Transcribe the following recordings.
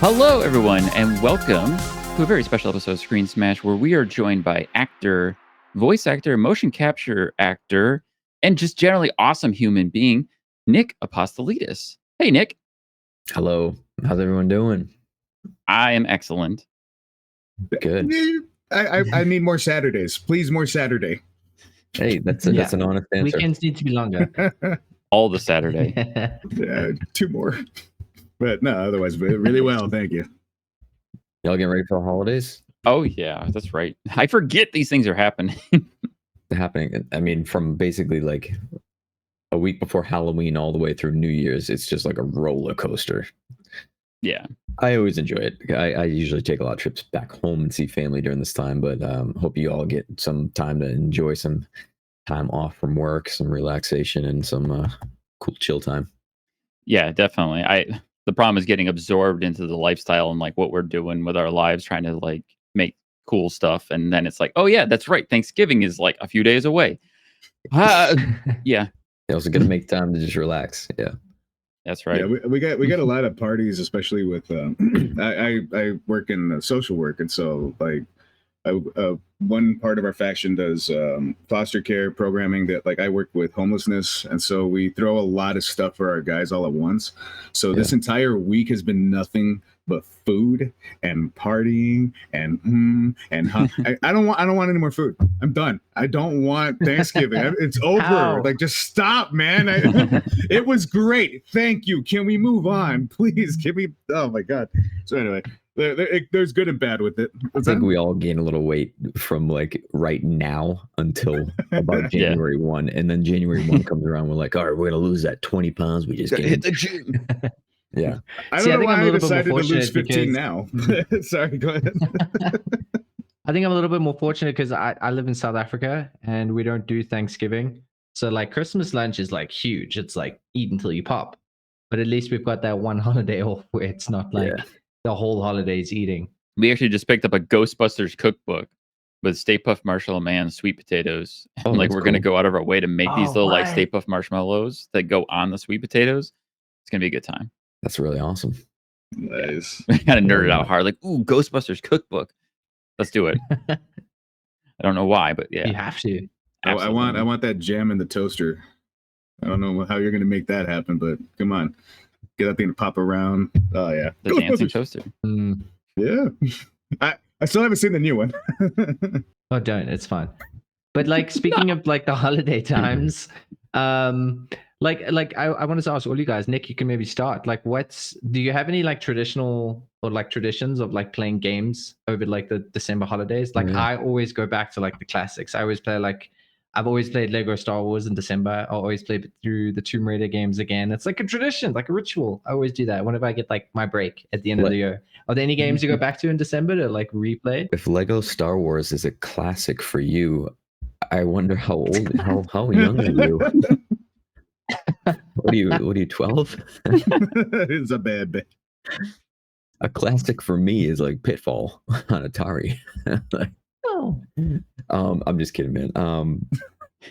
Hello, everyone, and welcome to a very special episode of Screen Smash, where we are joined by actor, voice actor, motion capture actor, and just generally awesome human being, Nick Apostolides. Hey, Nick. Hello. How's everyone doing? I am excellent. Good. I need more Saturdays. Please, more Saturday. Hey, that's an honest answer. Weekends need to be longer. All the Saturday. Two more. But no, otherwise, really well. Thank you. Y'all getting ready for the holidays? Oh, yeah, that's right. I forget these things are happening. Happening. I mean, from basically like a week before Halloween all the way through New Year's, it's just like a roller coaster. Yeah. I always enjoy it. I usually take a lot of trips back home and see family during this time, but hope you all get some time to enjoy some time off from work, some relaxation, and some cool chill time. Yeah, definitely. The problem is getting absorbed into the lifestyle and like what we're doing with our lives, trying to like make cool stuff. And then it's like, oh yeah, that's right. Thanksgiving is like a few days away. Yeah. You also got to make time to just relax. Yeah. That's right. Yeah, we got a lot of parties, especially with I work in social work, and so like one part of our faction does foster care programming that like I work with homelessness, and so we throw a lot of stuff for our guys all at once. So this entire week has been nothing but food and partying and I don't want any more food. I'm done. I don't want Thanksgiving. It's over. How? Like, just stop, man. It was great. Thank you. Can we move on, please? Give me. Oh my God. So anyway, there's good and bad with it. I think we all gain a little weight from like right now until about January 1. And then January 1 comes around. We're like, all right, we're going to lose that 20 pounds. We just hit the gym. Yeah. I don't know why I decided to lose 15 now. Sorry, go ahead. I think I'm a little bit more fortunate because I live in South Africa and we don't do Thanksgiving. So like Christmas lunch is like huge. It's like eat until you pop. But at least we've got that one holiday off where it's not like the whole holiday's eating. We actually just picked up a Ghostbusters cookbook with Stay Puft Marshmallow Man sweet potatoes. Oh, like we're going to cool. go out of our way to make these little like what? Stay Puft marshmallows that go on the sweet potatoes. It's going to be a good time. That's really awesome. Nice. We kind of nerded out hard. Like, ooh, Ghostbusters cookbook. Let's do it. I don't know why, but yeah. You have to. I want that jam in the toaster. I don't know how you're gonna make that happen, but come on, get that thing to pop around. Oh yeah, The dancing toaster. Yeah. I still haven't seen the new one. Oh, don't. It's fine. But like speaking of like the holiday times, like I wanted to ask all you guys, Nick, you can maybe start. Like, do you have any like traditional or like traditions of like playing games over like the December holidays? Like I always go back to like the classics. I've always played Lego Star Wars in December. I always play through the Tomb Raider games again. It's like a tradition, like a ritual. I always do that whenever I get like my break at the end of the year. Are there any games you go back to in December to like replay? If Lego Star Wars is a classic for you, I wonder how old, how young are you? What are you, 12? It's a bad bit. A classic for me is like Pitfall on Atari. Like, I'm just kidding, man.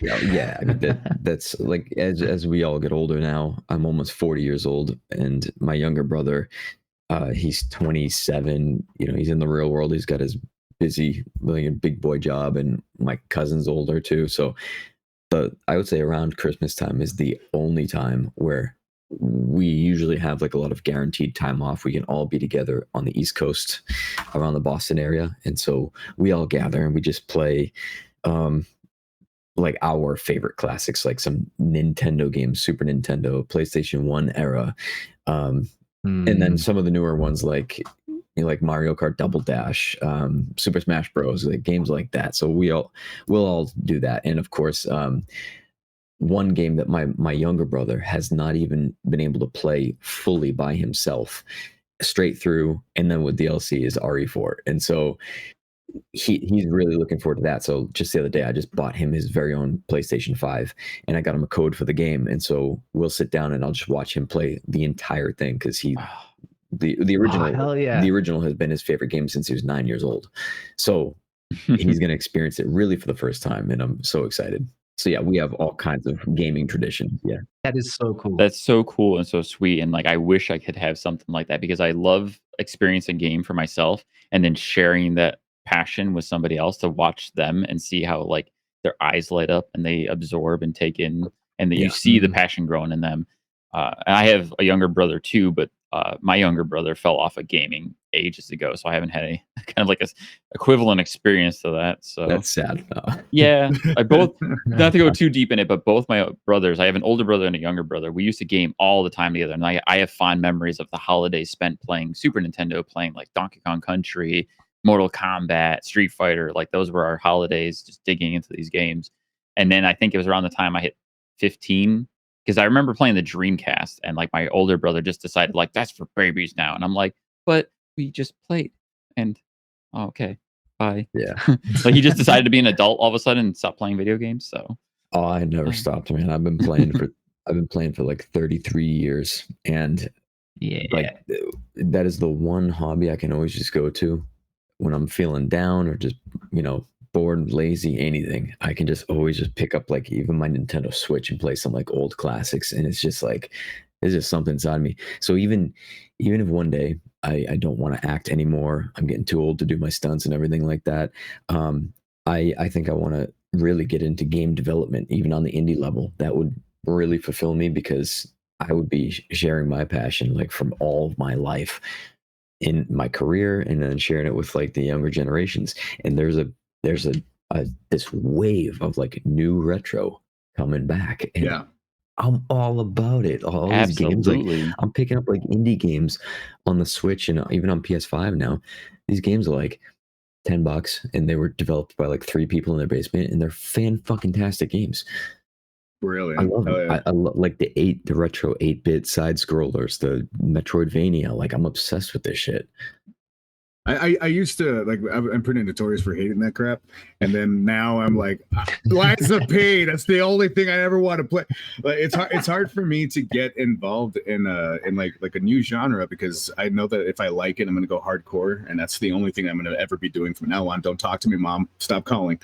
Yeah, I mean, that's like as we all get older now. I'm almost 40 years old, and my younger brother, he's 27. You know, he's in the real world. He's got his busy, big boy job, and my cousin's older too. So, I would say around Christmas time is the only time where we usually have like a lot of guaranteed time off. We can all be together on the East Coast around the Boston area. And so we all gather and we just play like our favorite classics, like some Nintendo games, Super Nintendo, PlayStation 1 era. And then some of the newer ones like Mario Kart Double Dash, Super Smash Bros, like games like that. So we'll all do that. And of course, one game that my younger brother has not even been able to play fully by himself straight through, and then with DLC is RE4. And so he's really looking forward to that. So just the other day, I just bought him his very own PlayStation 5, and I got him a code for the game. And so we'll sit down and I'll just watch him play the entire thing, because the original the original has been his favorite game since he was 9 years old. So he's going to experience it really for the first time, and I'm so excited. So yeah, we have all kinds of gaming traditions. Yeah. That is so cool. That's so cool and so sweet, and, like, I wish I could have something like that because I love experiencing a game for myself and then sharing that passion with somebody else to watch them and see how, like, their eyes light up and they absorb and take in, and that you Yeah. see the passion growing in them. And I have a younger brother too, but, my younger brother fell off of gaming ages ago, so I haven't had a kind of like a equivalent experience to that, so That's sad. yeah, I both not to go too deep in it, but both my brothers, I have an older brother and a younger brother. We used to game all the time together, and I have fond memories of the holidays spent playing Super Nintendo, playing like Donkey Kong Country, Mortal Kombat, Street Fighter. Like those were our holidays, just digging into these games. And then I think it was around the time I hit 15, because I remember playing the Dreamcast, and like my older brother just decided like that's for babies now, and I'm like, but we just played, and oh, okay, bye. Yeah. Like he just decided to be an adult all of a sudden and stop playing video games. So Oh, I never stopped, man. I've been playing for like 33 years, and Yeah. like that is the one hobby I can always just go to when I'm feeling down or just, bored, lazy, anything. I can just always just pick up like even my Nintendo Switch and play some like old classics, and it's just like it's just something inside me. So even if one day I don't want to act anymore, I'm getting too old to do my stunts and everything like that. I think I want to really get into game development, even on the indie level. That would really fulfill me because I would be sharing my passion like from all of my life in my career, and then sharing it with like the younger generations. And there's this wave of like new retro coming back, and Yeah. I'm all about it. All these games, like absolutely. I'm picking up like indie games on the Switch and even on PS5 now. These games are like $10, and they were developed by like 3 people in their basement, and they're fan-fucking-tastic games. Really. I love Oh, them. yeah. I love like the retro 8-bit side scrollers, the Metroidvania. Like I'm obsessed with this shit. I used to like I'm pretty notorious for hating that crap, and then now I'm like, why is the pain? That's the only thing I ever want to play. Like it's hard for me to get involved in like a new genre, because I know that if I like it, I'm gonna go hardcore, and that's the only thing I'm gonna ever be doing from now on. Don't talk to me, mom. Stop calling.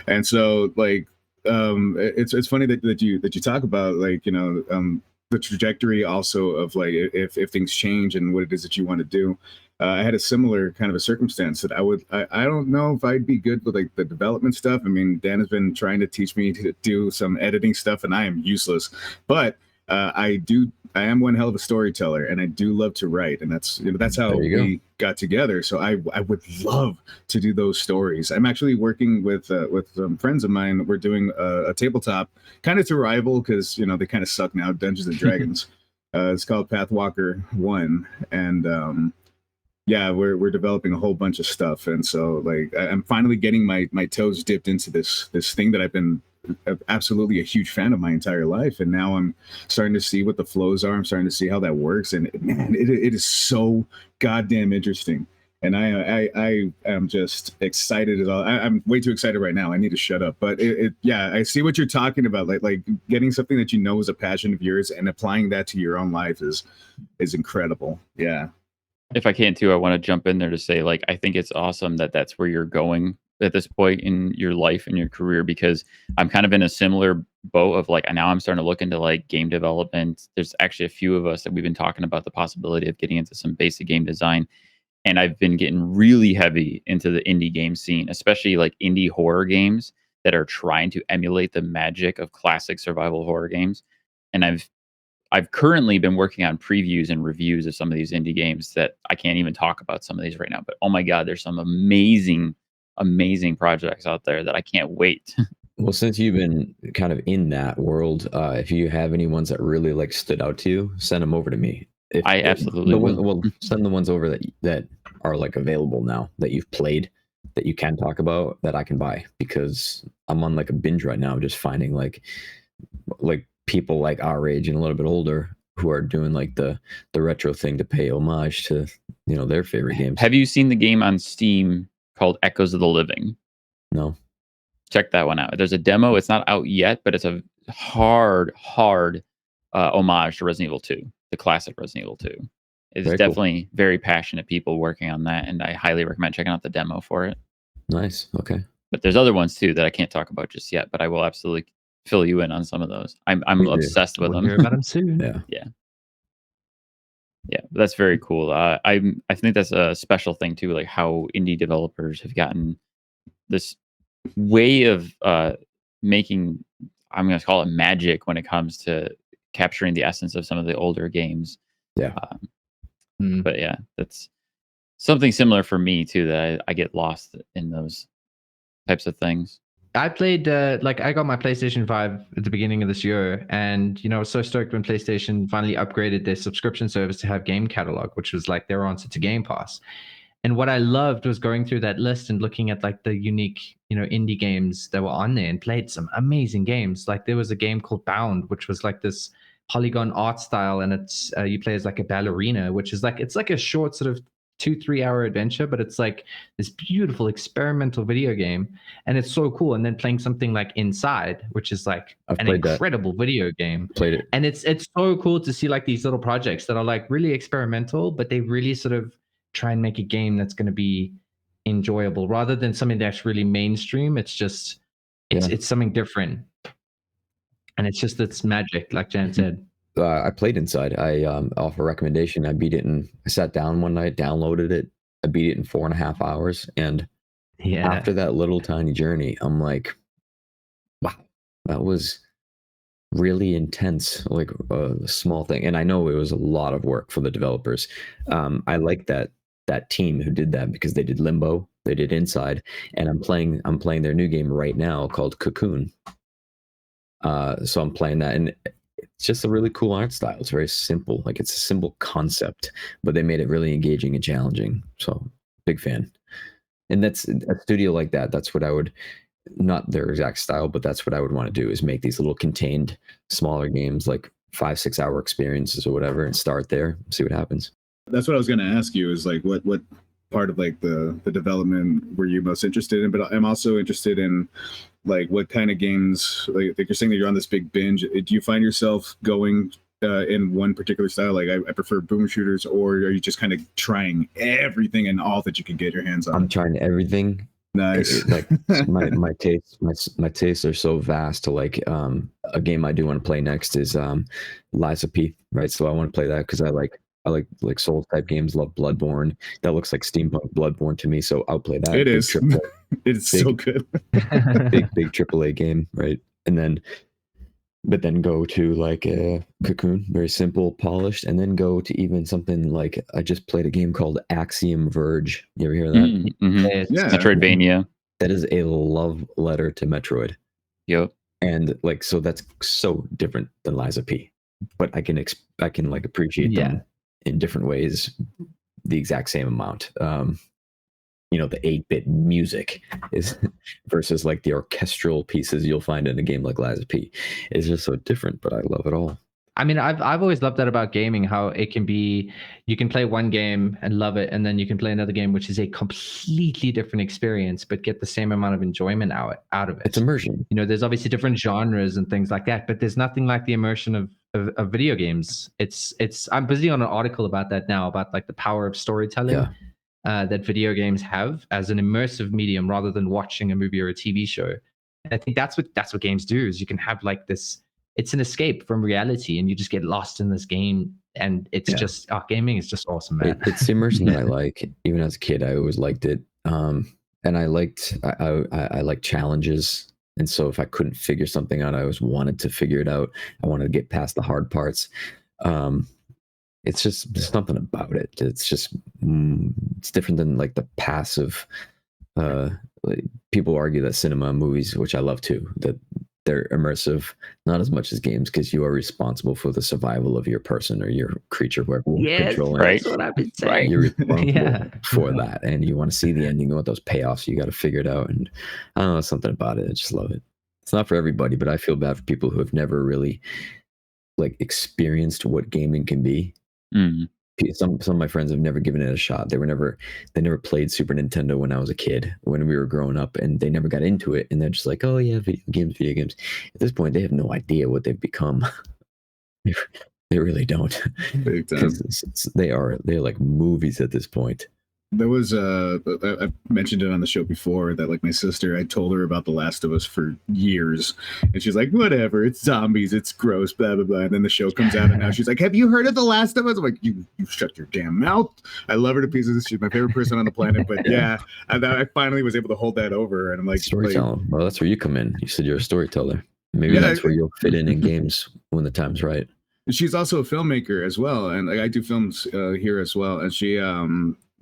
And so like it's funny that you talk about like the trajectory also of like if things change and what it is that you want to do. I had a similar kind of a circumstance that I don't know if I'd be good with like the development stuff. I mean, Dan has been trying to teach me to do some editing stuff, and I am useless. But I am one hell of a storyteller, and I do love to write, and that's how There you go. we got together. So I would love to do those stories. I'm actually working with some friends of mine. We're doing a tabletop kind of to rival, because they kind of suck now, Dungeons and Dragons. It's called Pathwalker 1, and yeah, we're developing a whole bunch of stuff, and so like I'm finally getting my toes dipped into this thing that I've been absolutely a huge fan of my entire life, and now I'm starting to see what the flows are. I'm starting to see how that works, and man, it is so goddamn interesting. And I am just excited as all. I'm way too excited right now. I need to shut up. But yeah, I see what you're talking about. Like getting something that you know is a passion of yours and applying that to your own life is incredible. Yeah. If I can too, I want to jump in there to say, like, I think it's awesome that that's where you're going at this point in your life and your career, because I'm kind of in a similar boat of like, now I'm starting to look into like game development. There's actually a few of us that we've been talking about the possibility of getting into some basic game design. And I've been getting really heavy into the indie game scene, especially like indie horror games that are trying to emulate the magic of classic survival horror games. And I've currently been working on previews and reviews of some of these indie games that I can't even talk about some of these right now. But oh my God, there's some amazing, amazing projects out there that I can't wait. Well, since you've been kind of in that world, if you have any ones that really like stood out to you, send them over to me. If I absolutely will. Well, send the ones over that are like available now that you've played, that you can talk about, that I can buy, because I'm on like a binge right now, just finding like people like our age and a little bit older who are doing like the retro thing to pay homage to their favorite games. Have you seen the game on Steam called Echoes of the Living? No. Check that one out. There's a demo. It's not out yet, but it's a hard homage to Resident Evil 2, the classic Resident Evil 2. It's Very cool. definitely very passionate people working on that, and I highly recommend checking out the demo for it. Nice. Okay. But there's other ones too that I can't talk about just yet, but I will absolutely fill you in on some of those. I'm We do. obsessed with We'll them. hear about them soon. Yeah. Yeah, that's very cool. I think that's a special thing too, like how indie developers have gotten this way of making, I'm going to call it magic when it comes to capturing the essence of some of the older games. Yeah. But yeah, that's something similar for me too, that I get lost in those types of things. I played like I got my PlayStation 5 at the beginning of this year, and I was so stoked when PlayStation finally upgraded their subscription service to have game catalog, which was like their answer to Game Pass. And what I loved was going through that list and looking at like the unique, indie games that were on there, and played some amazing games. Like there was a game called Bound, which was like this polygon art style, and it's you play as like a ballerina, which is like it's like a short sort of 2-3 hour adventure, but it's like this beautiful experimental video game, and it's so cool. And then playing something like Inside, which is like an incredible video game. Played it, and it's so cool to see like these little projects that are like really experimental, but they really sort of try and make a game that's going to be enjoyable rather than something that's really mainstream. It's just it's something different, and it's magic, like Jan said. I played Inside. I off a recommendation, I beat it I sat down one night, downloaded it. I beat it in 4.5 hours, and after that little tiny journey, I'm like, wow, that was really intense, like a small thing. And I know it was a lot of work for the developers. I like that team who did that, because they did Limbo, they did Inside, and I'm playing their new game right now called Cocoon. So I'm playing that, and it's just a really cool art style. It's very simple, like it's a simple concept, but they made it really engaging and challenging. So big fan. And that's a studio like that. That's what I would, not their exact style, but that's what I would want to do, is make these little contained smaller games, like 5-6 hour experiences or whatever, and start there, see what happens. That's what I was going to ask you, is like what part of like the development were you most interested in? But I'm also interested in like what kind of games, like you're saying that you're on this big binge. Do you find yourself going in one particular style? Like I prefer boom shooters, or are you just kind of trying everything and all that you can get your hands on? I'm trying everything. Nice. Like my tastes are so vast. To like a game I do want to play next is Lies of P, right? So I want to play that because I like Souls type games. Love Bloodborne. That looks like steampunk Bloodborne to me, so I'll play that. It is. It's so good. big AAA game, right? But then go to like a Cocoon, very simple, polished, and then go to even something like, I just played a game called Axiom Verge. You ever hear that? Yeah. Metroidvania. That is a love letter to Metroid. Yep. And like, so that's so different than Lies of P, but I can like appreciate them in different ways, the exact same amount. The 8-bit music is versus like the orchestral pieces you'll find in a game like Lies of P is just so different, but I love it all. I mean, I've always loved that about gaming, how it can be, you can play one game and love it, and then you can play another game which is a completely different experience, but get the same amount of enjoyment out of it. It's immersion. There's obviously different genres and things like that, but there's nothing like the immersion of video games. I'm busy on an article about that now, about like the power of storytelling that video games have as an immersive medium rather than watching a movie or a TV show. And I think that's what games do, is you can have like this, it's an escape from reality, and you just get lost in this game, and it's just gaming is just awesome, man. It's the immersion that I like. Even as a kid, I always liked it, and I like challenges. And so if I couldn't figure something out, I always wanted to figure it out. I wanted to get past the hard parts. It's just, there's something about it. It's just it's different than like the passive. Like, people argue that cinema and movies, which I love too, that they're immersive, not as much as games, because you are responsible for the survival of your person or your creature, whoever you're controlling. Right. That's what I've been saying. You're responsible for that, and you want to see the ending. You want those payoffs. You got to figure it out, and I don't know, something about it. I just love it. It's not for everybody, but I feel bad for people who have never really like experienced what gaming can be. Some of my friends have never given it a shot. They never played Super Nintendo when I was a kid, when we were growing up, and they never got into it. And they're just like, oh yeah, video games. At this point, they have no idea what they've become. They really don't. Big time. They're like movies at this point. There was I mentioned it on the show before that like my sister, I told her about The Last of Us for years, and she's like, "Whatever, it's zombies, it's gross, blah blah blah." And then the show comes out, and now she's like, "Have you heard of The Last of Us?" I'm like, "You shut your damn mouth." I love her to pieces. She's my favorite person on the planet. But yeah, I finally was able to hold that over, and I'm like, storytelling. Well, that's where you come in. You said you're a storyteller. Maybe that's where you'll fit in games when the time's right. She's also a filmmaker as well, and like I do films here as well. And she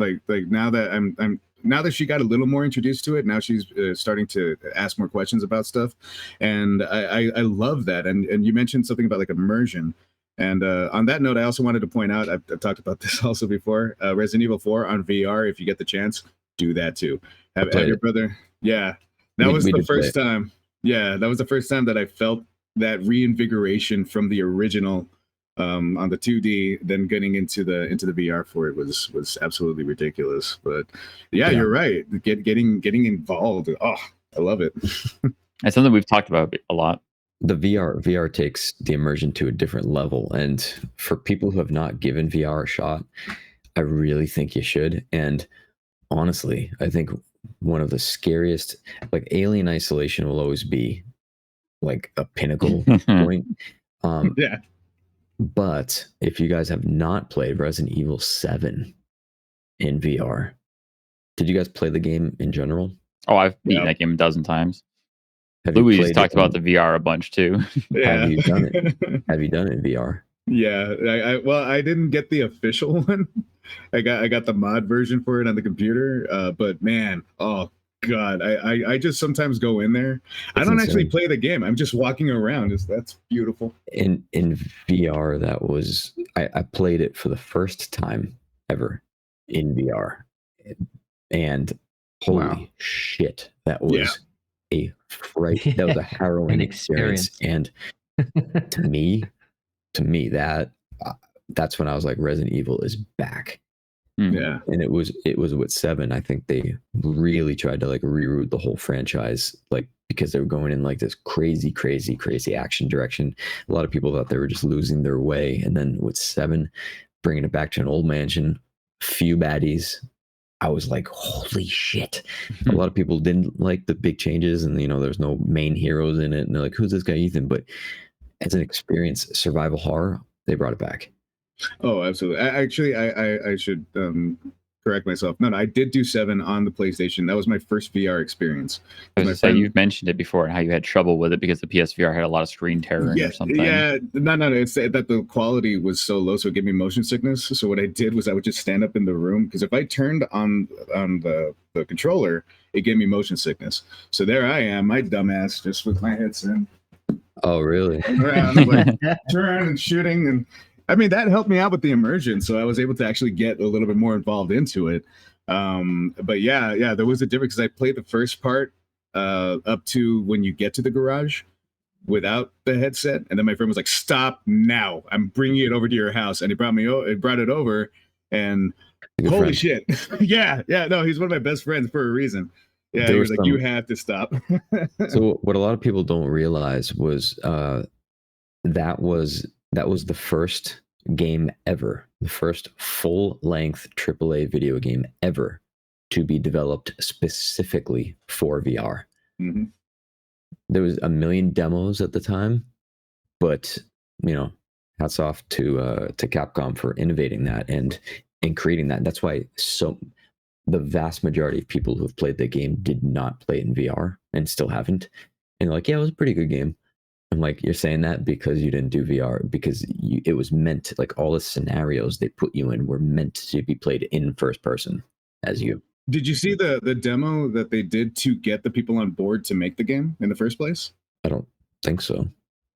like now that I'm now that she got a little more introduced to it, now she's starting to ask more questions about stuff, and I love that. And you mentioned something about like immersion. And on that note, I also wanted to point out, I've talked about this also before, Resident Evil 4 on VR. If you get the chance, do that too. Have your brother. Yeah, that was the first time. Yeah, that was the first time that I felt that reinvigoration from the original on the 2D, then getting into the VR for it was absolutely ridiculous. But yeah, you're right. Getting involved. Oh, I love it. It's something we've talked about a lot. The VR takes the immersion to a different level, and for people who have not given VR a shot, I really think you should. And honestly, I think one of the scariest, like Alien Isolation, will always be like a pinnacle point. Yeah. But if you guys have not played Resident Evil 7 in VR, did you guys play the game in general? Oh, I've beaten that game a dozen times. Have Louis talked about the VR a bunch too. Yeah. Have you done it? Have you done it in VR? Yeah, well, I didn't get the official one. I got the mod version for it on the computer. But man, oh God, I just sometimes go in there. I don't actually play the game. I'm just walking around. That's beautiful. In VR, that was I played it for the first time ever in VR, and holy shit, that was a that was a harrowing experience. And to me, that's when I was like, Resident Evil is back. Yeah. And it was with 7. I think they really tried to like reroute the whole franchise, like because they were going in like this crazy action direction. A lot of people thought they were just losing their way. And then with 7, bringing it back to an old mansion, few baddies, I was like, holy shit. A lot of people didn't like the big changes, and there's no main heroes in it, and they're like, who's this guy Ethan? But as an experience, survival horror, they brought it back. Oh, absolutely. I should correct myself. No, I did do 7 on the PlayStation. That was my first VR experience. You've mentioned it before and how you had trouble with it because the PSVR had a lot of screen tearing or something. Yeah, no. It's that the quality was so low, so it gave me motion sickness. So what I did was I would just stand up in the room, because if I turned on the controller, it gave me motion sickness. So there I am, my dumbass, just with my headset. Oh, really? Around, like, turn and shooting, and I mean, that helped me out with the immersion, so I was able to actually get a little bit more involved into it. But yeah, there was a difference, because I played the first part up to when you get to the garage without the headset, and then my friend was like, "Stop now! I'm bringing it over to your house," and he brought it over, and holy shit, yeah, no, he's one of my best friends for a reason. Yeah, he was like, "You have to stop." So what a lot of people don't realize was that was the first game ever, the first full-length AAA video game ever to be developed specifically for VR. Mm-hmm. There was a million demos at the time, but hats off to Capcom for innovating that and creating that. That's why the vast majority of people who've played the game did not play it in VR and still haven't. And like, yeah, it was a pretty good game. I'm like, you're saying that because you didn't do VR, because it was meant to, like, all the scenarios they put you in were meant to be played in first person as you. Did you see the demo that they did to get the people on board to make the game in the first place? I don't think so.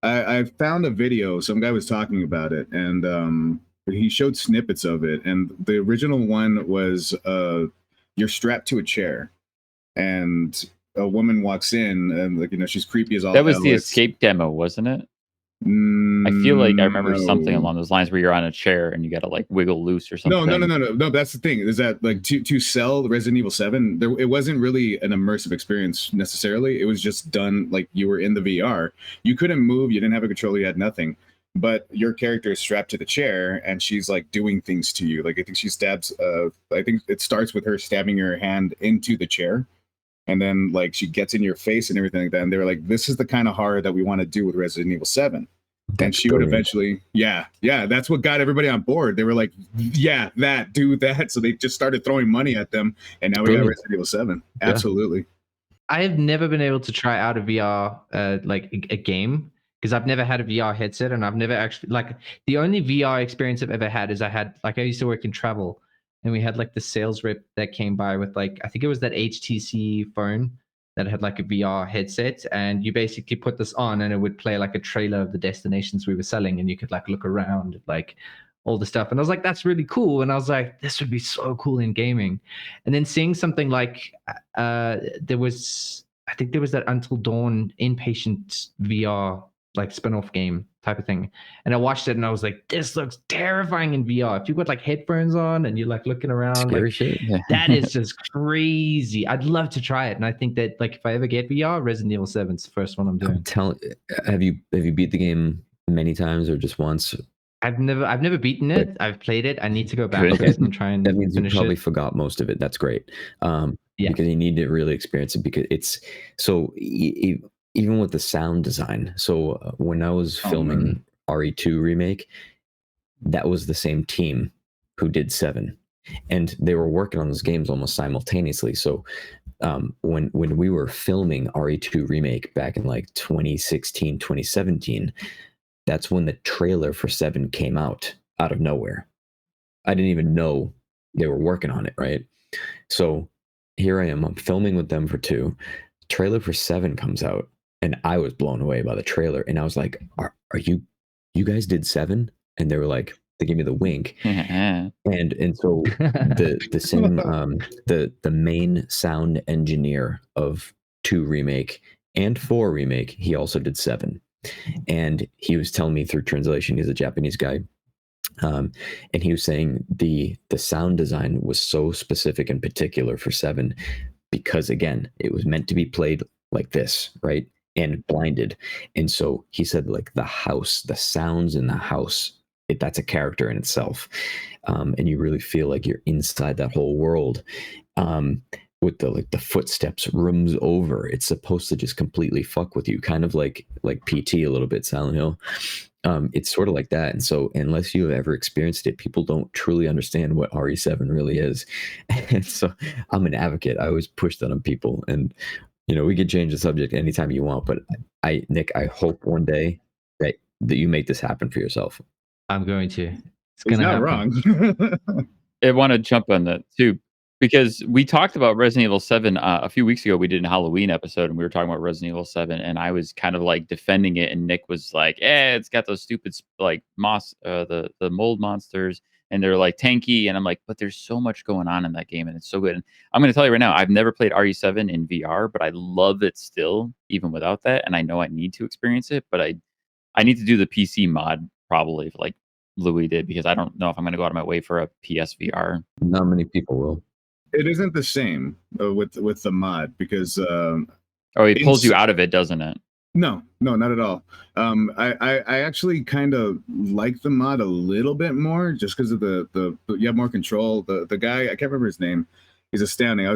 I found a video. Some guy was talking about it, and he showed snippets of it. And the original one was you're strapped to a chair, and a woman walks in, and like she's creepy as all. That was the escape demo, wasn't it? I feel like I remember something along those lines where you're on a chair and you got to like wiggle loose or something. No. That's the thing, is that like to sell Resident Evil 7, it wasn't really an immersive experience necessarily. It was just done like you were in the VR. You couldn't move. You didn't have a controller. You had nothing. but your character is strapped to the chair and she's like doing things to you. Like I think she stabs I think it starts with her stabbing her hand into the chair, and then like she gets in your face and everything like that. And they were like, this is the kind of horror that we want to do with Resident Evil 7. And she would eventually, that's what got everybody on board. They were like, do that. So they just started throwing money at them, and now we got Resident Evil 7. Absolutely. I have never been able to try out a VR like a game, because I've never had a VR headset, and I've never actually, like, the only VR experience I've ever had is I used to work in travel, and we had like the sales rep that came by with like, I think it was that HTC phone that had like a VR headset, and you basically put this on and it would play like a trailer of the destinations we were selling, and you could like look around like all the stuff. And I was like, that's really cool. And I was like, this would be so cool in gaming. And then seeing something like I think there was that Until Dawn Inpatient VR like spin-off game type of thing. And I watched it and I was like, this looks terrifying in VR. If you've got like headphones on and you're like looking around, Scary like shit. Yeah. that is just crazy. I'd love to try it. And I think that like if I ever get VR, Resident Evil 7 is the first one I'm doing. Have you beat the game many times or just once? I've never beaten it. I've played it. I need to go back to it and try and that means you probably it. forgot most of it. That's great. Because you need to really experience it, because it's so even with the sound design. So when I was filming RE2 remake, that was the same team who did 7, and they were working on those games almost simultaneously. So when we were filming RE2 remake back in like 2016, 2017, that's when the trailer for 7 came out of nowhere. I didn't even know they were working on it, right? So here I am, I'm filming with them for 2. Trailer for 7 comes out, and I was blown away by the trailer. And I was like, are you guys did 7? And they were like, they gave me the wink. and so the same the main sound engineer of 2 remake and 4 remake, he also did 7. And he was telling me through translation, he's a Japanese guy, and he was saying the sound design was so specific and particular for 7 because, again, it was meant to be played like this, right, and blinded. And so he said, like, the sounds in the house, that's a character in itself, and you really feel like you're inside that whole world. With the footsteps rooms over, it's supposed to just completely fuck with you, kind of like PT a little bit, Silent Hill. It's sort of like that. And so unless you have ever experienced it, people don't truly understand what RE7 really is. And so I'm an advocate. I always push that on people, and we could change the subject anytime you want, but Nick, I hope one day that you make this happen for yourself. I'm going to. He's not wrong. I want to jump on that too, because we talked about Resident Evil 7 a few weeks ago. We did a Halloween episode, and we were talking about Resident Evil 7, and I was kind of like defending it, and Nick was like, it's got those stupid like the mold monsters, and they're like tanky, and I'm like, but there's so much going on in that game, and it's so good. And I'm going to tell you right now, I've never played RE7 in VR, but I love it still, even without that, and I know I need to experience it, but I need to do the PC mod probably, like Louis did, because I don't know if I'm going to go out of my way for a PSVR. Not many people will. It isn't the same with the mod, because it pulls you out of it, doesn't it? No, not at all. I actually kind of like the mod a little bit more, just because of you have more control. The guy, I can't remember his name, he's astounding.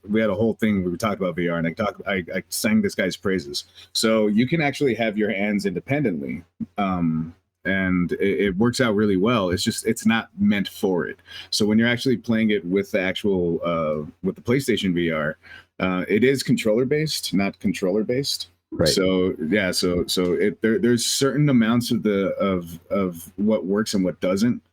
We had a whole thing where we talked about VR, and I sang this guy's praises. So you can actually have your hands independently. And it works out really well. It's just, it's not meant for it. So when you're actually playing it with the actual with the PlayStation VR, it is controller based, not controller based. Right. So yeah, so there's certain amounts of what works and what doesn't,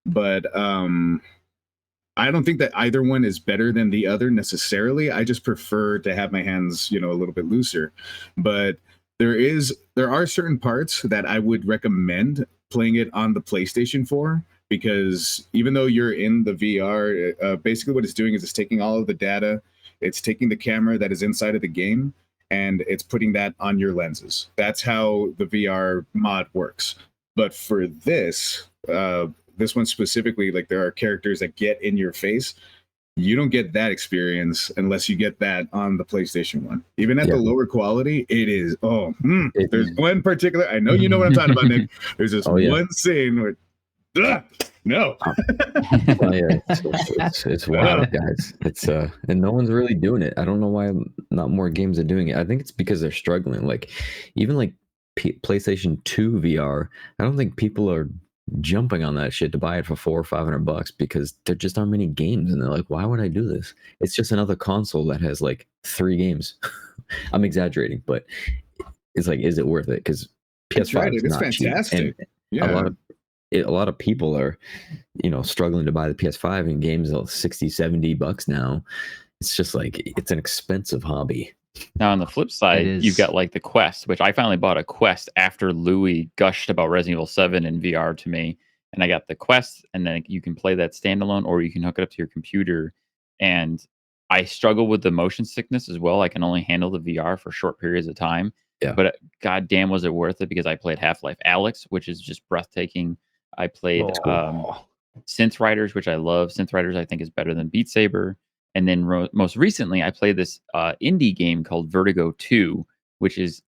but I don't think that either one is better than the other necessarily. I just prefer to have my hands, a little bit looser, but there are certain parts that I would recommend playing it on the PlayStation 4, because even though you're in the VR, basically what it's doing is it's taking all of the data, it's taking the camera that is inside of the game, and it's putting that on your lenses. That's how the VR mod works. But for this one specifically, like, there are characters that get in your face. you don't get that experience unless you get that on the PlayStation 1. Even at the lower quality, it is, there's one particular, I know you know what I'm talking about, Nick. There's this one scene where, no. It's wild, guys. It's and no one's really doing it. I don't know why not more games are doing it. I think it's because they're struggling. Like even like PlayStation 2 VR, I don't think people are jumping on that shit to buy it for $400 or $500 because there just aren't many games, and they're like, why would I do this? It's just another console that has like 3 games. I'm exaggerating, but it's like, is it worth it? Because PS5 is not fantastic. Cheap. And a lot of people are, struggling to buy the PS5, and games are $60, $70 now. It's just like, it's an expensive hobby. Now on the flip side, you've got like the Quest, which I finally bought a Quest after Louis gushed about Resident Evil 7 in VR to me. And I got the Quest, and then you can play that standalone, or you can hook it up to your computer. And I struggle with the motion sickness as well. I can only handle the VR for short periods of time. Yeah. But goddamn, was it worth it? Because I played Half-Life Alyx, which is just breathtaking. I played Synth Riders, which I love. Synth Riders, I think, is better than Beat Saber. And then most recently, I played this indie game called Vertigo 2, which is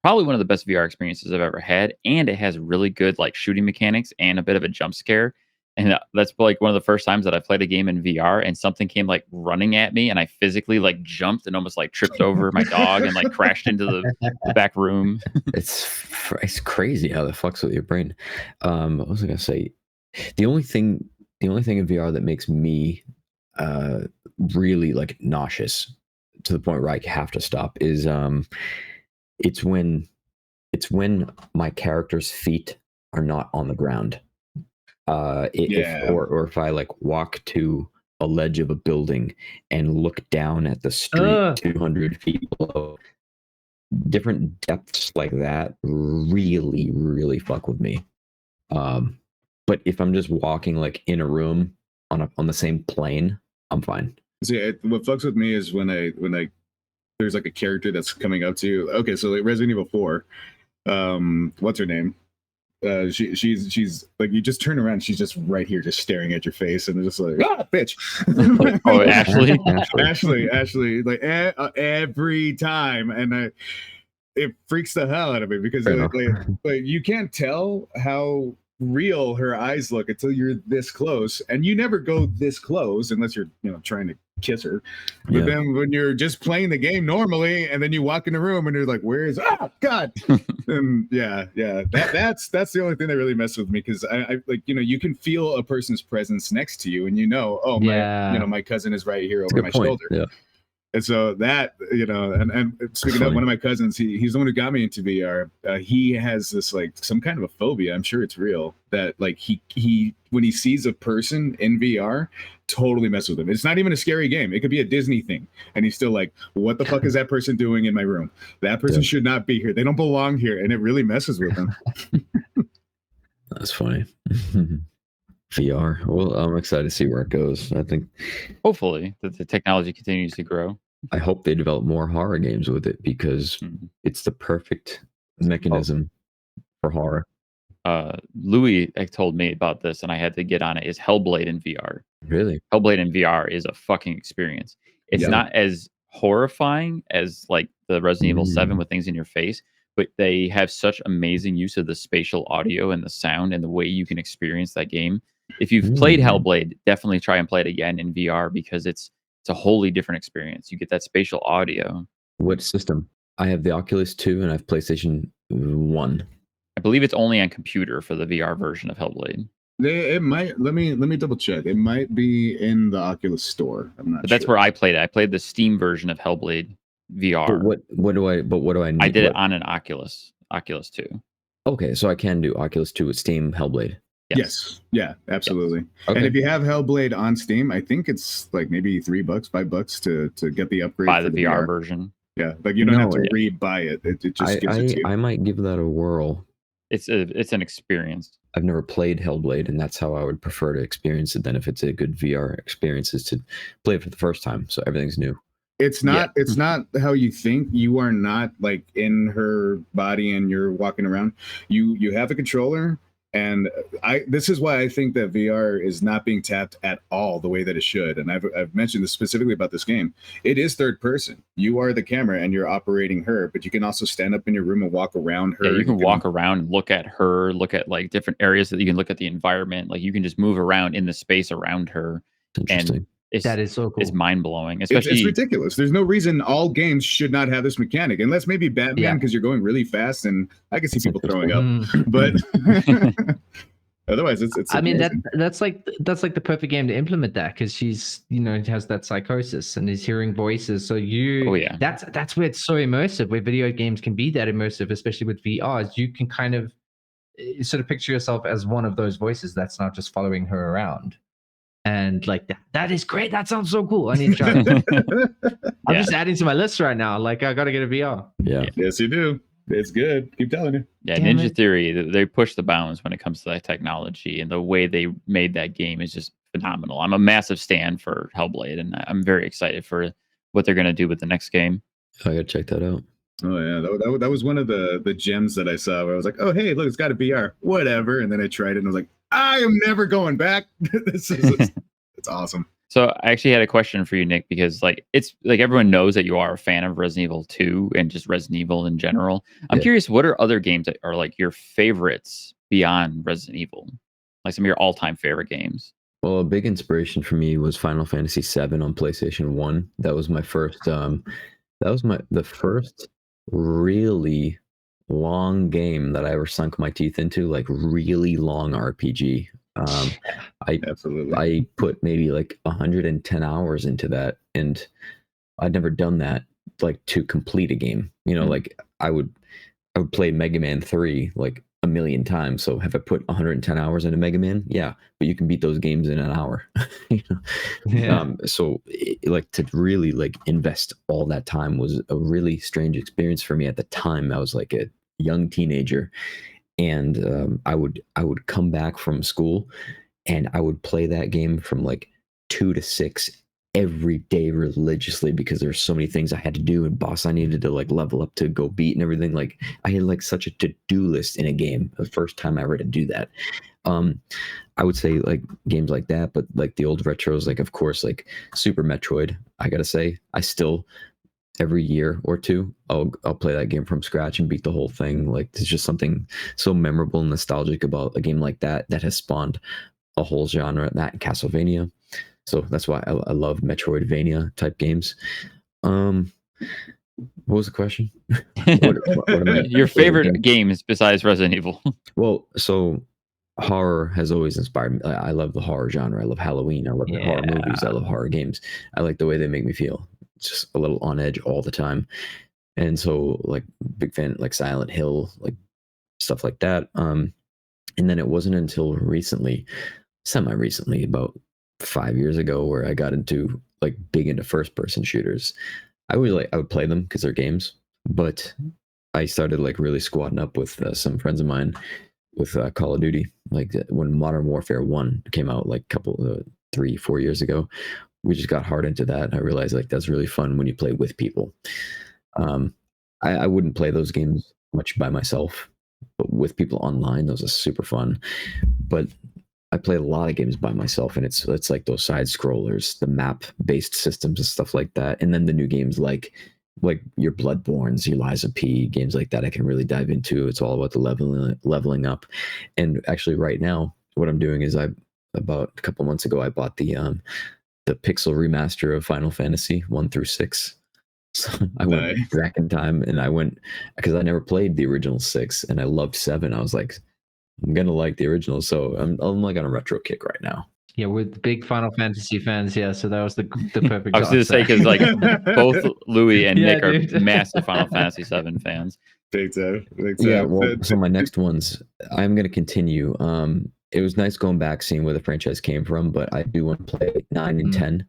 probably one of the best VR experiences I've ever had. And it has really good like shooting mechanics and a bit of a jump scare. And that's like one of the first times that I played a game in VR, and something came like running at me, and I physically like jumped and almost like tripped over my dog and like crashed into the back room. It's crazy how that fucks with your brain. What was I gonna say? The only thing in VR that makes me really like nauseous to the point where I have to stop is it's when my character's feet are not on the ground. If I like walk to a ledge of a building and look down at the street 200 feet below, different depths like that really, really fuck with me. But if I'm just walking like in a room on the same plane, I'm fine. See, what fucks with me is when there's like a character that's coming up to you. Okay, so like Resident Evil 4, what's her name? She's like, you just turn around, she's just right here, just staring at your face, and it's just like, bitch. Oh, Ashley, Ashley, like every time, and it freaks the hell out of me because like you can't tell how real her eyes look until you're this close, and you never go this close unless you're trying to kiss her. But then when you're just playing the game normally, and then you walk in the room and you're like, where is God? And that's the only thing that really messes with me, because I like you can feel a person's presence next to you, and my cousin is right here over my shoulder. Yeah. And so that, and speaking of one of my cousins, he's the one who got me into VR. He has this like some kind of a phobia. I'm sure it's real, that like he when he sees a person in VR, totally messes with him. It's not even a scary game. It could be a Disney thing, and he's still like, what the fuck is that person doing in my room? That person should not be here. They don't belong here. And it really messes with him. That's funny. VR. Well, I'm excited to see where it goes. I think hopefully that the technology continues to grow. I hope they develop more horror games with it, because it's the perfect mechanism for horror. Louis told me about this, and I had to get on it. Is Hellblade in VR? Really? Hellblade in VR is a fucking experience. It's not as horrifying as like the Resident Evil 7 with things in your face, but they have such amazing use of the spatial audio and the sound and the way you can experience that game. If you've played Hellblade, definitely try and play it again in VR, because it's a wholly different experience. You get that spatial audio. What system? I have the Oculus 2 and I have PlayStation 1. I believe it's only on computer for the VR version of Hellblade. It might, let me double check. It might be in the Oculus store. I'm not but that's where I played it. I played the Steam version of Hellblade VR. But what do I need? I did it on an Oculus 2. Okay, so I can do Oculus 2 with Steam Hellblade. Yes. Yeah, absolutely. Yes. Okay. And if you have Hellblade on Steam, I think it's like maybe $3, $5 to get the upgrade. Buy the VR version. Yeah, like you don't have to re-buy it. It just gives it to you. I might give that a whirl. It's an experience. I've never played Hellblade, and that's how I would prefer to experience it. Then, if it's a good VR experience, is to play it for the first time, so everything's new. It's not how you think. You are not like in her body and you're walking around. You have a controller, And this is why I think that VR is not being tapped at all the way that it should. And I've mentioned this specifically about this game. It is third person. You are the camera and you're operating her, but you can also stand up in your room and walk around her. Yeah, you can walk around and look at her, look at like different areas that you can look at the environment. Like you can just move around in the space around her. Interesting. And That is so cool. it's mind blowing. It's Especially ridiculous. There's no reason all games should not have this mechanic, unless maybe Batman Yeah. because you're going really fast, and I can see That's people throwing up. Mm. But otherwise, it's. I mean amazing. that's like the perfect game to implement that, because she's, you know, has that psychosis and is hearing voices. So Oh, yeah. that's where it's so immersive, where video games can be that immersive, especially with VRs. You can kind of sort of picture yourself as one of those voices that's not just following her around. And like that is great. That sounds so cool. I need to try it. I'm Yeah. just adding to my list right now. Like I gotta get a VR. Yeah. Yes, you do. It's good. Keep telling you. Yeah, Damn Ninja it. Theory, they push the bounds when it comes to that technology, and the way they made that game is just phenomenal. I'm a massive stan for Hellblade, and I'm very excited for what they're going to do with the next game. I gotta check that out. Oh yeah, that was one of the gems that I saw where I was like, oh hey, look, it's got a VR, whatever. And then I tried it and I was like, I am never going back. It's awesome. So I actually had a question for you, Nick, because like it's like everyone knows that you are a fan of Resident Evil 2 and just Resident Evil in general. I'm Yeah. curious, what are other games that are like your favorites beyond Resident Evil? Like some of your all-time favorite games? Well, a big inspiration for me was Final Fantasy VII on PlayStation 1. That was my first the first really long game that I ever sunk my teeth into, like really long RPG. Absolutely. I put maybe like 110 hours into that, and I'd never done that like to complete a game. You know, like I would play Mega Man 3 like a million times. So have I put 110 hours into Mega Man? Yeah, but you can beat those games in an hour. You know? Yeah. So like to really like invest all that time was a really strange experience for me at the time. I was like a young teenager, and I would come back from school and I would play that game from like 2 to 6 every day religiously, because there's so many things I had to do and boss I needed to like level up to go beat and everything. Like I had like such a to-do list in a game, the first time I ever had to do that. I would say like games like that, but like the old retros, like of course like Super Metroid, I gotta say, I still every year or two I'll play that game from scratch and beat the whole thing. Like there's just something so memorable and nostalgic about a game like that has spawned a whole genre, that and Castlevania. So that's why I love Metroidvania type games. What was the question? What am I- Your favorite games besides Resident Evil? Well, so horror has always inspired me. I love the horror genre. I love Halloween. I love the horror movies. I love horror games. I like the way they make me feel. It's just a little on edge all the time. And so like big fan like Silent Hill, like stuff like that. And then it wasn't until recently, semi-recently, about 5 years ago, where I got into like big into first person shooters. I would play them because they're games, but I started like really squatting up with some friends of mine with Call of Duty. Like when Modern Warfare 1 came out, like 3-4 years ago, we just got hard into that. And I realized like that's really fun when you play with people. I wouldn't play those games much by myself, but with people online, those are super fun. But I play a lot of games by myself, and it's like those side scrollers, the map based systems and stuff like that. And then the new games like your Bloodborns, your Lies of P, games like that I can really dive into. It's all about the leveling up. And actually right now what I'm doing is about a couple months ago I bought the pixel remaster of Final Fantasy 1 through 6. So I went back in time, and I went because I never played the original 6 and I loved 7. I was like, I'm gonna like the original, so I'm like on a retro kick right now. Yeah, we're big Final Fantasy fans. Yeah, so that was the perfect. I was going to say, because like both Louis and Yeah, Nick are dude. massive Final Fantasy 7 fans. Big time. Yeah, well, so my next ones, I'm gonna continue. It was nice going back, seeing where the franchise came from, but I do want to play 9 and 10,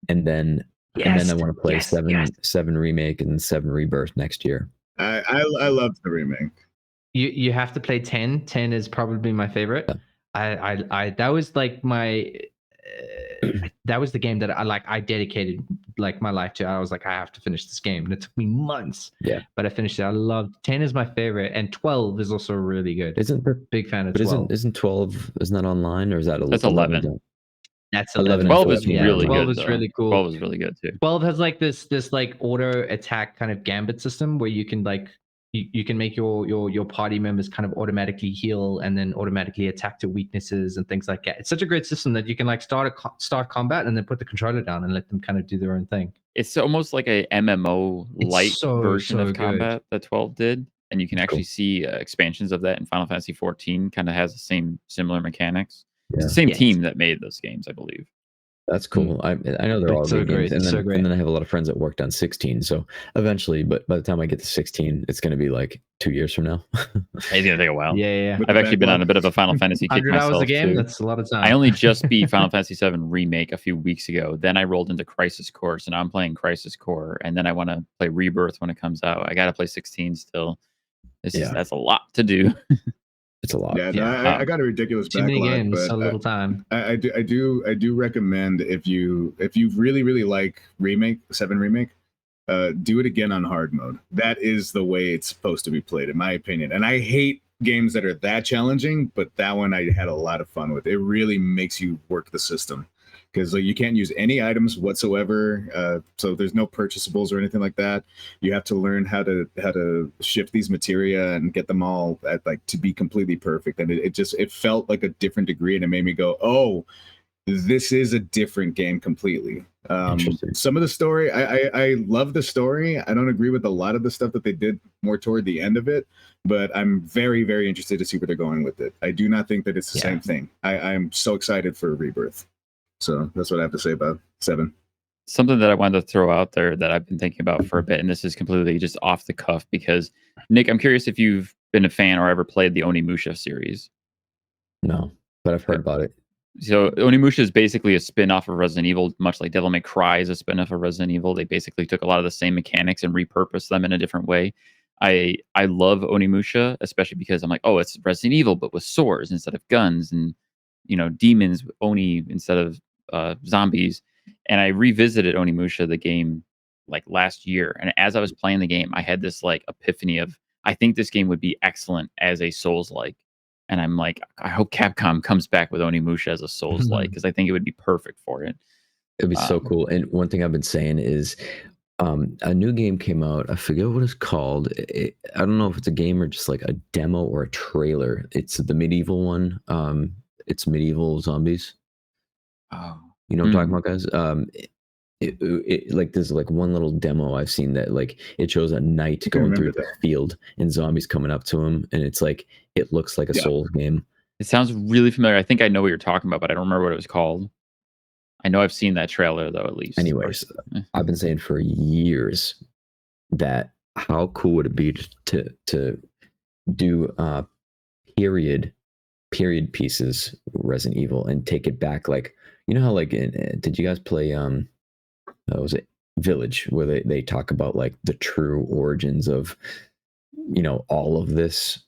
and then I want to play 7 remake and 7 rebirth next year. I love the remake. You have to play 10. 10 is probably my favorite. Yeah. I that was like my that was the game that I dedicated like my life to. I was like, I have to finish this game, and it took me months. Yeah. But I finished it. I loved 10 is my favorite, and 12 is also really good. Isn't the, Big fan of but 12. isn't 12, isn't that online, or is that That's 11. That's 11 11. and 12 is 14, really 12 good. is though. really cool. 12 is really good too. 12 has like this like auto attack kind of gambit system where you can like you can make your party members kind of automatically heal and then automatically attack to weaknesses and things like that. It's such a great system that you can like start combat and then put the controller down and let them kind of do their own thing. It's almost like a MMO light version of combat that 12 did, and you can actually see expansions of that in Final Fantasy 14. Kind of has the same similar mechanics. It's the same team that made those games, I believe. That's cool. I know they're all so good games, great. and then I have a lot of friends that worked on 16. So eventually, but by the time I get to 16, it's going to be like 2 years from now. It's gonna take a while. Yeah. I've actually been on a bit of a Final Fantasy kick 100 myself hours a game. too. That's a lot of time. I only just beat Final Fantasy 7 Remake a few weeks ago. Then I rolled into Crisis Core, so now I'm playing Crisis Core, and then I want to play Rebirth when it comes out. I got to play 16 still. That's a lot to do. It's a lot. Yeah, no, I got a ridiculous too many backlog, games, but so little time. I do recommend if you really like 7 remake, do it again on hard mode. That is the way it's supposed to be played, in my opinion. And I hate games that are that challenging, but that one I had a lot of fun with. It really makes you work the system because you can't use any items whatsoever. So there's no purchasables or anything like that. You have to learn how to shift these materia and get them all at like to be completely perfect. And it felt like a different degree, and it made me go, oh, this is a different game completely. Some of the story, I love the story. I don't agree with a lot of the stuff that they did more toward the end of it, but I'm very, very interested to see where they're going with it. I do not think that it's the same thing. I'm so excited for Rebirth. So that's what I have to say about 7. Something that I wanted to throw out there that I've been thinking about for a bit, and this is completely just off the cuff, because Nick, I'm curious if you've been a fan or ever played the Onimusha series. No, but I've heard about it. So Onimusha is basically a spin-off of Resident Evil, much like Devil May Cry is a spin-off of Resident Evil. They basically took a lot of the same mechanics and repurposed them in a different way. I love Onimusha, especially because I'm like, oh, it's Resident Evil, but with swords instead of guns, and demons, Oni instead of zombies. And I revisited Onimusha, the game, like last year. And as I was playing the game, I had this like epiphany of, I think this game would be excellent as a Souls-like. And I'm like, I hope Capcom comes back with Onimusha as a Souls-like, because I think it would be perfect for it. It'd be so cool. And one thing I've been saying is a new game came out. I forget what it's called. I don't know if it's a game or just like a demo or a trailer. It's the medieval one. It's medieval zombies. Oh. You know what I'm talking about, guys? It like there's like one little demo I've seen that like it shows a knight going through the field and zombies coming up to him, and it's like it looks like a Souls game. It sounds really familiar. I think I know what you're talking about, but I don't remember what it was called. I know I've seen that trailer though, at least. Anyways, I've been saying for years that how cool would it be to do period pieces Resident Evil and take it back, like how like did you guys play was it Village, where they talk about like the true origins of all of this,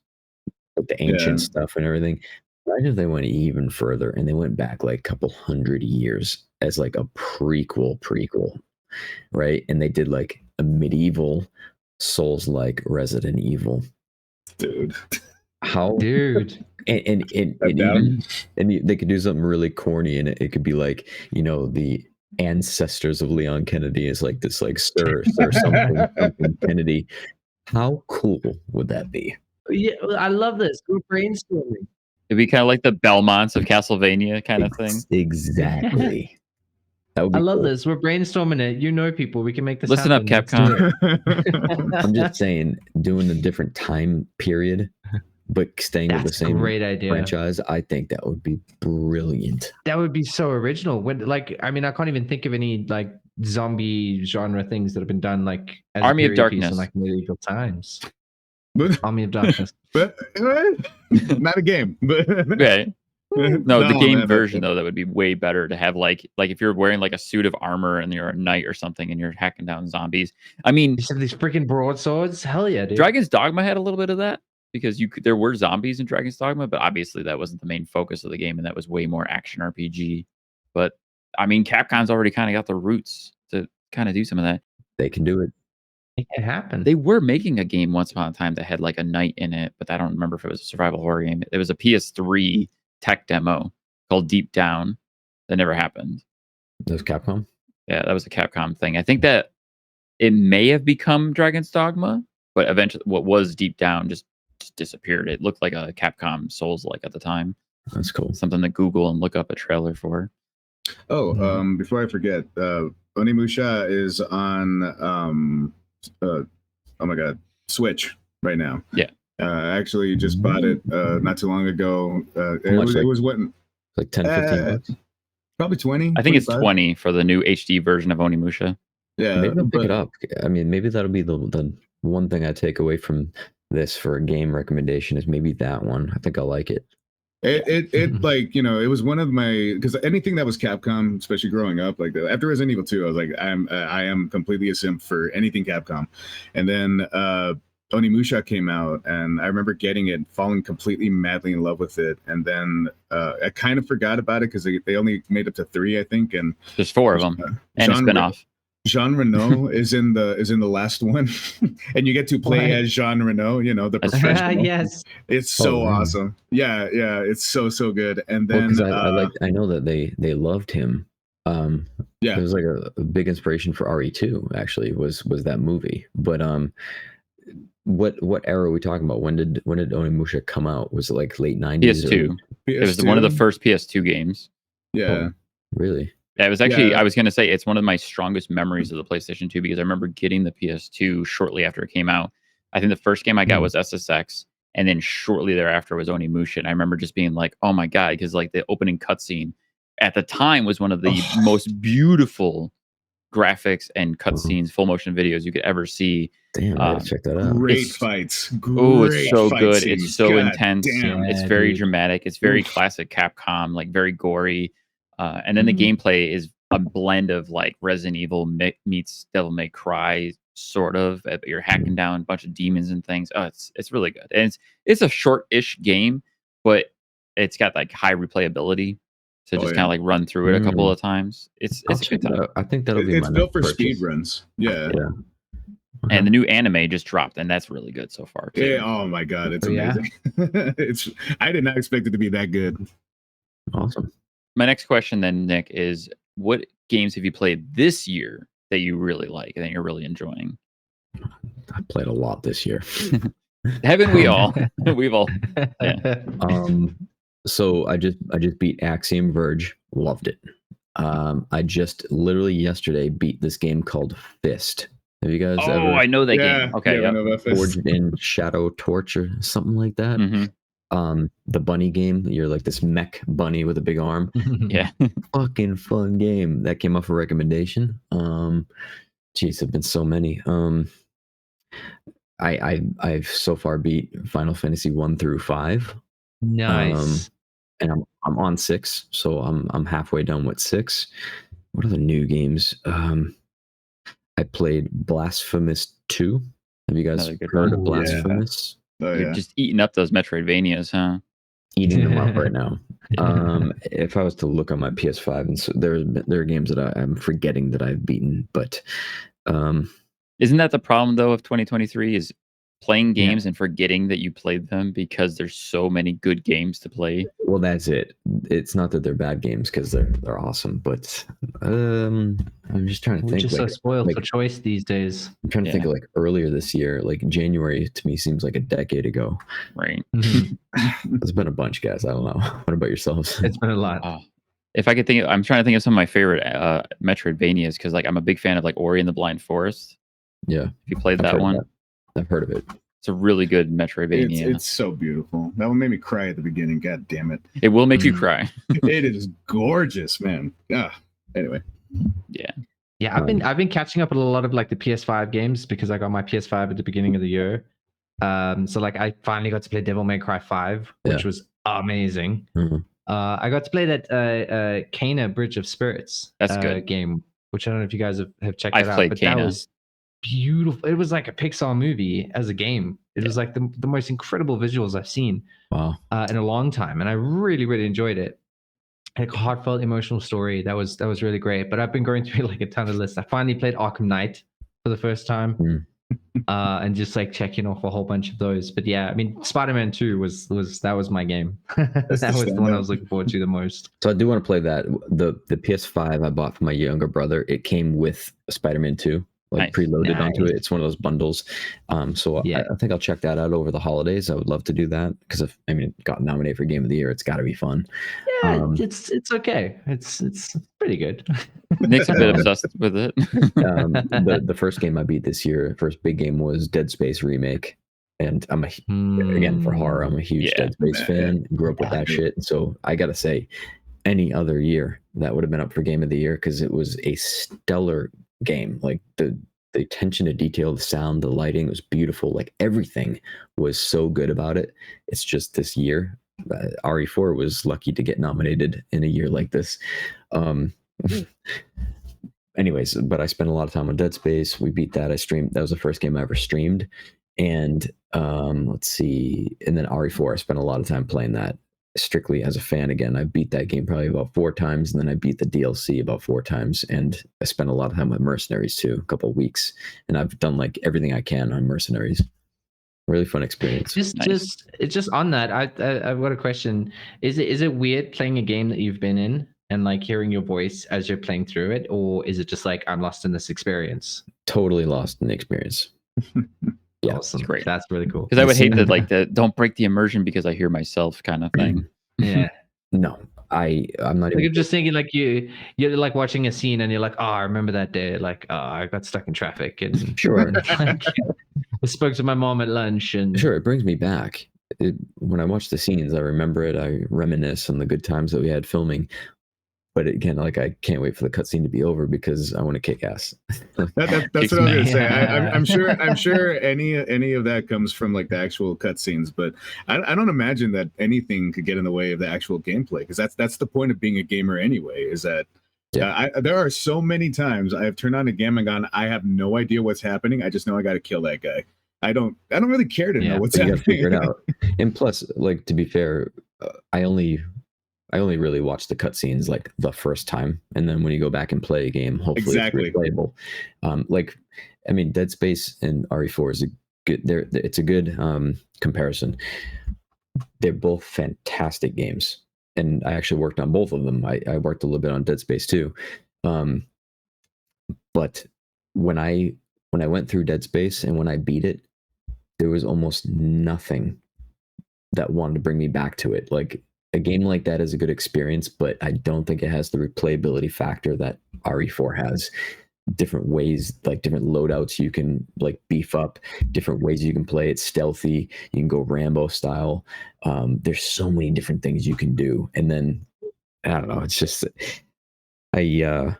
like the ancient stuff and everything. Imagine if they went even further and they went back like a couple hundred years as like a prequel, right? And they did like a medieval Souls-like Resident Evil. Dude. How? Dude. And they could do something really corny, and it could be like, the ancestors of Leon Kennedy is like this, like Sir something Kennedy. How cool would that be? Yeah, I love this. We're brainstorming. It'd be kind of like the Belmonts of Castlevania kind of thing. Exactly. I love this. We're brainstorming it. People. We can make this Listen happen. up, Capcom. I'm just saying, doing a different time period, but staying with the same great idea. franchise, I think that would be brilliant. That would be so original. I can't even think of any like zombie genre things that have been done like as Army of Darkness in like medieval times. But, Army of Darkness. but not a game. But Okay. No, the game man, version though, that would be way better to have like if you're wearing like a suit of armor and you're a knight or something and you're hacking down zombies. I mean, you have these freaking broadswords. Hell yeah, dude. Dragon's Dogma had a little bit of that, because there were zombies in Dragon's Dogma, but obviously that wasn't the main focus of the game, and that was way more action RPG. But I mean, Capcom's already kind of got the roots to kind of do some of that. They can do it. Make it happen. They were making a game once upon a time that had like a knight in it, but I don't remember if it was a survival horror game. It was a PS3 tech demo called Deep Down that never happened. That was Capcom. Yeah, that was a Capcom thing. I think that it may have become Dragon's Dogma, but eventually what was Deep Down just disappeared. It looked like a Capcom Souls-like at the time. That's cool. Something to Google and look up a trailer for. Oh, before I forget, Onimusha is on oh my god, Switch right now. Yeah. I actually just bought it not too long ago. It was what, like 10, 15 bucks? Probably 20. I think 25? it's 20 for the new HD version of Onimusha. Yeah, Maybe I'll pick it up. I mean, maybe that'll be the one thing I take away from this for a game recommendation is maybe that one. I think I'll like it. It like, you know, it was one of my, because anything that was Capcom, especially growing up, like after Resident Evil 2, I was like, I am completely a simp for anything Capcom. And then Onimusha came out, and I remember getting it, falling completely madly in love with it, and then I kind of forgot about it because they only made up to 3, I think, and There's 4 of them and a spinoff. Jean Reno is in the last one, and you get to play as Jean Reno, you know, the professional. Yes, it's so awesome. Yeah, it's so good. And then I know that they loved him. Yeah, it was like a big inspiration for RE2. Actually, was that movie? But what era are we talking about? When did Onimusha come out? Was it like late 90s? PS2. It was one of the first PS2 games. Yeah. Oh, really? Yeah, it was actually, I was going to say, it's one of my strongest memories of the PlayStation 2 because I remember getting the PS2 shortly after it came out. I think the first game I got was SSX, and then shortly thereafter was Onimusha. And I remember just being like, oh my God, because like the opening cutscene at the time was one of the most beautiful graphics and cutscenes, full motion videos you could ever see. Damn, I gotta check that out. Great fights. Oh, it's so good. Scenes. It's so God intense. damn. It's very dramatic. It's very classic Capcom, like very gory. And then the gameplay is a blend of like Resident Evil meets Devil May Cry, sort of. You're hacking down a bunch of demons and things. Oh, it's really good. And it's a short-ish game, but it's got like high replayability. So just kind of like run through it a couple of times. It's a good time. I think that'll be It's built for speed runs. Yeah. And the new anime just dropped, and that's really good so far too. Yeah. Oh my God, it's amazing. I did not expect it to be that good. Awesome. My next question then, Nick, is what games have you played this year that you really like and that you're really enjoying? I played a lot this year. Haven't we all? We've all. Yeah. So I just beat Axiom Verge. Loved it. I just literally yesterday beat this game called Fist. Have you guys ever? Oh, I know that game. Okay, I know about Fist. Forged in Shadow Torch or something like that. The bunny game. You're like this mech bunny with a big arm. Yeah. Fucking fun game. That came up for recommendation. Geez, there've been so many. I've so far beat Final Fantasy 1 through 5. Nice. And I'm on 6, so I'm halfway done with 6. What are the new games? I played Blasphemous 2. Have you guys heard of Blasphemous? Oh, You're just eating up those Metroidvanias, huh? Eating them up right now. If I was to look on my PS5, and so there are games that I'm forgetting that I've beaten, but isn't that the problem though of 2023 is playing games and forgetting that you played them because there's so many good games to play? Well, that's it. It's not that they're bad games because they're awesome, but I'm just trying to think. We're just so spoiled for choice these days. I'm trying to think of like earlier this year, like January to me seems like a decade ago. Right. There's been a bunch, guys. I don't know. What about yourselves? It's been a lot. If I could think, I'm trying to think of some of my favorite Metroidvanias because like I'm a big fan of like Ori and the Blind Forest. Yeah. If you played that one. I've heard of it. It's a really good Metroidvania. It's so beautiful. That one made me cry at the beginning. God damn it. It will make you cry. It is gorgeous, man. Anyway. Yeah. I've been catching up on a lot of like the PS5 games because I got my PS5 at the beginning of the year. So like I finally got to play Devil May Cry 5, which was amazing. I got to play that Kana Bridge of Spirits game, which I don't know if you guys have checked that out. But Kana. That was beautiful. It was like a Pixar movie as a game. It was like the most incredible visuals I've seen in a long time, and I really, really enjoyed it. like heartfelt, emotional story. That was really great. But I've been going through like a ton of lists. I finally played Arkham Knight for the first time. And just like checking off a whole bunch of those. But yeah, I mean, Spider-Man 2 was my game. That was the one I was looking forward to the most. So I do want to play that. The PS5 I bought for my younger brother, it came with Spider-Man 2, like preloaded onto it. It's one of those bundles. So yeah. I think I'll check that out over the holidays. I would love to do that because if it got nominated for Game of the Year, it's got to be fun. Yeah, it's okay. It's pretty good. Nick's a bit obsessed with it. The first game I beat this year, first big game, was Dead Space Remake. And I'm again, for horror, I'm a huge Dead Space fan. Grew up with that shit. And so I got to say, any other year, that would have been up for Game of the Year because it was a stellar game. Like the attention to detail, the sound, the lighting was beautiful. Like everything was so good about it. It's just this year. RE4 was lucky to get nominated in a year like this. Anyways, but I spent a lot of time on Dead Space. We beat that. I streamed. That was the first game I ever streamed. And let's see. And then RE4, I spent a lot of time playing that strictly as a fan again. I beat that game probably about 4 times, and then I beat the DLC about 4 times. And I spent a lot of time with Mercenaries too, a couple of weeks. And I've done like everything I can on Mercenaries. Really fun experience. Just on that, I've got a question. Is it weird playing a game that you've been in and like hearing your voice as you're playing through it, or is it just like I'm lost in this experience? Totally lost in the experience. Yeah, awesome. Great. That's really cool. Because I would hate the don't break the immersion because I hear myself kind of thing. Yeah. No, I'm not. Like, I'm just thinking like you're like watching a scene and you're like, oh, I remember that day. Like, oh, I got stuck in traffic and sure. Like, I spoke to my mom at lunch and sure, it brings me back. When I watch the scenes, I remember it. I reminisce on the good times that we had filming. But again, like I can't wait for the cutscene to be over because I want to kick ass. That's what I was gonna say. I'm sure any of that comes from like the actual cutscenes, but I don't imagine that anything could get in the way of the actual gameplay because that's the point of being a gamer anyway. Is that there are so many times I have turned on a game and gone, I have no idea what's happening. I just know I got to kill that guy. I don't really care to know what's happening. Figure it out. And plus, like to be fair, I only really watch the cutscenes like the first time, and then when you go back and play a game, hopefully it's replayable. Dead Space and RE4 is it's a good comparison. They're both fantastic games, and I actually worked on both of them. I worked a little bit on Dead Space too, but when I went through Dead Space and when I beat it, there was almost nothing that wanted to bring me back to it. Like a game like that is a good experience, but I don't think it has the replayability factor that RE4 has. Different ways, like different loadouts you can like beef up, different ways you can play it stealthy. You can go Rambo style. There's so many different things you can do. And then I don't know, it's just I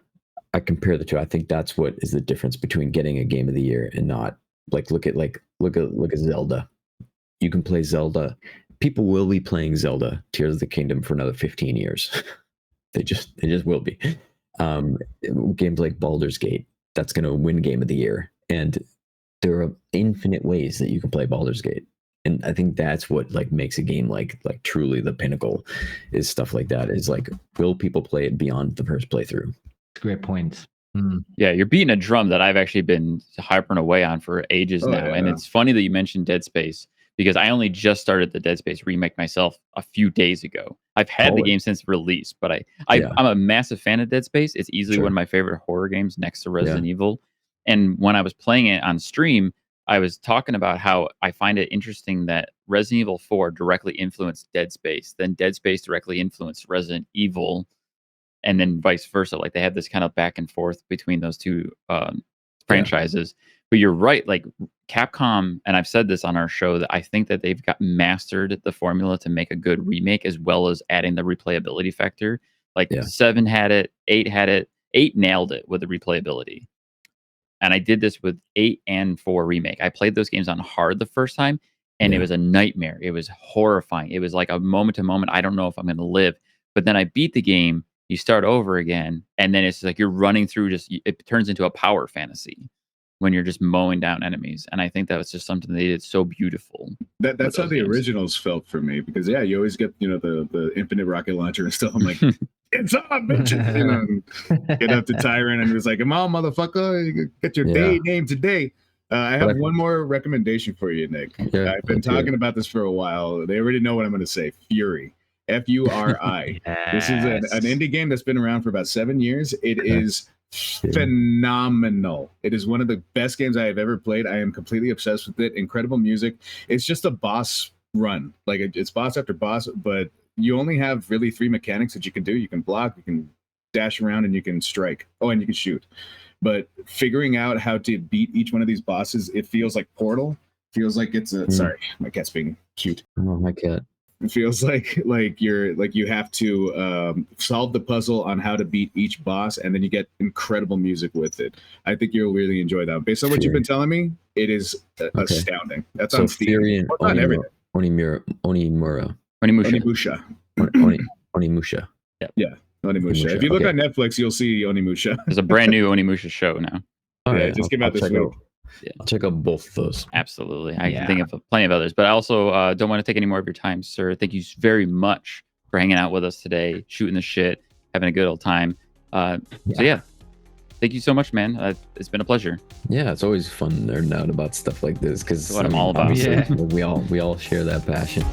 compare the two. I think that's what is the difference between getting a Game of the Year and not. Like look at Zelda. You can play Zelda. People will be playing Zelda Tears of the Kingdom for another 15 years. They just will be. Games like Baldur's Gate, that's going to win Game of the Year. And there are infinite ways that you can play Baldur's Gate. And I think that's what like makes a game like truly the pinnacle is stuff like that. Is like, will people play it beyond the first playthrough? Great point. Yeah, you're beating a drum that I've actually been harping away on for ages now. Yeah. And it's funny that you mentioned Dead Space because I only just started the Dead Space remake myself a few days ago. I've had the game since release, but I'm a massive fan of Dead Space. It's easily one of my favorite horror games next to Resident Evil. And when I was playing it on stream, I was talking about how I find it interesting that Resident Evil 4 directly influenced Dead Space, then Dead Space directly influenced Resident Evil, and then vice versa. Like they have this kind of back and forth between those two franchises. But you're right, like Capcom, and I've said this on our show, that I think that they've mastered the formula to make a good remake as well as adding the replayability factor. Like 7 had it, 8 had it, 8 nailed it with the replayability. And I did this with 8 and 4 remake. I played those games on hard the first time, and it was a nightmare. It was horrifying. It was like a moment to moment, I don't know if I'm going to live. But then I beat the game, you start over again, and then it's like you're running through, it turns into a power fantasy when you're just mowing down enemies. And I think that was just something they did so beautiful. That's how the originals felt for me, because you always get, the infinite rocket launcher and stuff. I'm like, It's on, bitches. You know, get up to Tyrant and was like, come on, motherfucker, you get your day name today. I have one more recommendation for you, Nick. Yeah, I've been talking about this for a while. They already know what I'm going to say. Fury. F-U-R-I. This is an indie game that's been around for about 7 years. It is phenomenal. It is one of the best games I have ever played. I am completely obsessed with it. Incredible music. It's just a boss run. Like it's boss after boss, but you only have really 3 mechanics that you can do. You can block, you can dash around, and you can strike. Oh, and you can shoot. But figuring out how to beat each one of these bosses, it feels like Portal. Feels like it's a sorry, my cat's being cute. Oh, my cat. It feels like you have to solve the puzzle on how to beat each boss, and then you get incredible music with it. I think you'll really enjoy that. Based on what you've been telling me, it is astounding. That's on Steam. Fury and Onimusha. Yeah, Onimusha. If you look on Netflix, you'll see Onimusha. There's a brand new Onimusha show now. All right, it just came out this week. I'll check out both of those. Absolutely. I can think of plenty of others, but I also don't want to take any more of your time, sir. Thank you very much for hanging out with us today, shooting the shit, having a good old time. So yeah, thank you so much, man. It's been a pleasure. Yeah, it's always fun nerding out about stuff like this because what I'm all about. We all share that passion.